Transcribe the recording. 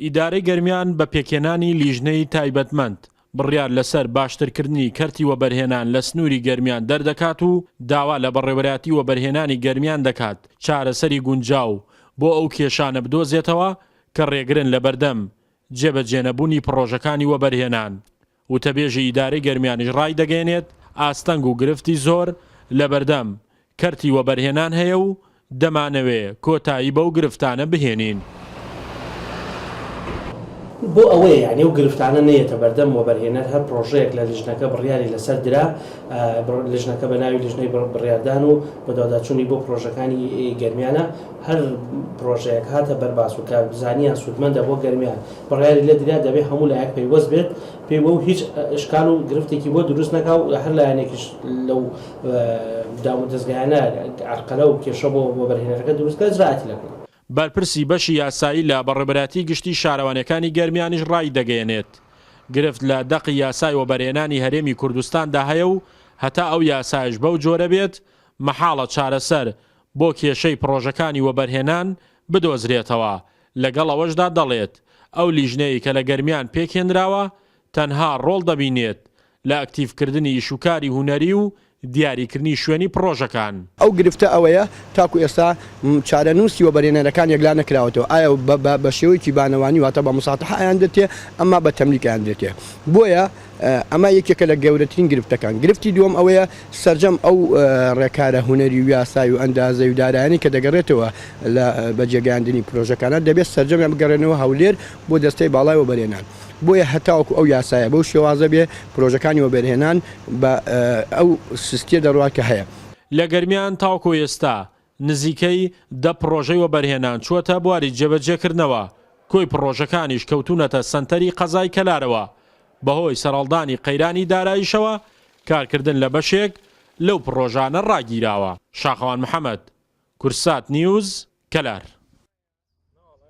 ئیدارەی گەرمیان بە پێکێنانی لیژنەی تایبەتمەند بڕیار لەسەر باشترکردنی کەرتی وەبەرهێنان لە سنووری گەرمیان دەردەکات و داوا لە بەڕێوەبەراتی وەبەرهێنانی گەرمیان دەکات چارەسەری گونجاو بۆ ئەو کێشانە بدۆزێتەوە کە ڕێگرن لە بەردەم جێبەجێنەبوونی پرۆژەکانی وەبەرهێنان. وتەبێژی ئیدارەی گەرمیانیش ڕای دەگەێنێت ئاستەنگ و گرفتی زۆر لە بەردەم کەرتی وەبەرهێنان هەیە و دەمانەوێ کۆتایی بەو گرفتانە بهێنین. بۆ ئەوەیە یعنی و گرفتانە نەیەتە بەردەم وەبەرهێنەر هەر پرۆژەیەک لە لیژنەکە بڕیاری لەسەر درا لیژنەکە بە ناوی لیژنەی بڕیاردان و بەداداچوونی بۆ پرۆژەکانی گەرمیانە هەر پرۆژەیەک هاتە بەرباس و کە زانیان سوودمەندە بۆ گەرمیان بڕیاری لە درا دەبێت هەموو لایەک پەیوەست بێت پێی بۆ هیچ شکال و گرفتێکی بۆ دروست نەکا و هەر لایەنێکیش لەو دامودەستگایانە عەرقەلە و کێشە بۆ وەبەرهێنەرەکە دروستکە ئیجراعاتی لەکەن. بەرپرسی بەشی یاسایی لە بەڕێبەراتی گشتی شارەوانەکانی گەرمیانیش ڕای دەگەیەنێت گرفت لە دەقی یاسای وەبەرهێنانی هەرێمی کوردستاندا هەیە و هەتا ئەو یاسایش بەو جۆرە بێت مەحاڵە چارەسەر بۆ کێشەی پرۆژەکانی وەبەرهێنان بدۆزرێتەوە. لەگەڵ ئەوەشدا دەڵێت ئەو لیژنەیە کە لە گەرمیان پێکهێنراوە تەنها ڕۆڵ دەبینێت لە ئەکتیڤکردنی ئیشوکاری هونەری و دیاریکردنی شوێنی پرۆژەکان. ئەو گرفتە ئەوەیە تاکو ئێستا چارەنووسی وەبەرهێنەرەکان یەکلا نەکراوەتەوە ئایا بە شێوەیەکی بانەوانی واتە بە مساتحە ئەیان دێتێ ئەمما بە تەملیکیان دێتێ. بۆیە ئەمە یەکێکە لە گەورەترین گرفتەکان. گرفتی دووەم ئەوەیە سەرجەم ئەو ڕێکارە هونەری و یاسای و ئەندازەی و دارایانی کە دەگەڕێتەوە لە بەجێگەاندنی پرۆژەکانە دەبێت سەرجەمیان بگەڕێنەوە هەولێر بۆ دەستەی باڵای وەبەرهێنان. بۆیە هەتاوەکو ئەو یاسایە بەو شێوازە بێ پرۆژەکانی وەبەرهێنان بە ئەو سستیە دەڕوات کە هەیە. لە گەرمیان تاوەکو ئێستا نزیکەی 10 پرۆژەی وەبەرهێنان چووەتە بواری جێبەجێکردنەوە. کۆی پرۆژەکانیش کەوتونەتە سەنتەری قەزای کەلارەوە بەهۆی سەرهەڵدانی قەیرانی داراییشەوە کارکردن لە بەشێک لەو پرۆژانە ڕاگیراوە. شاخەوان محەممەد، کورسات نیوز، کەلار.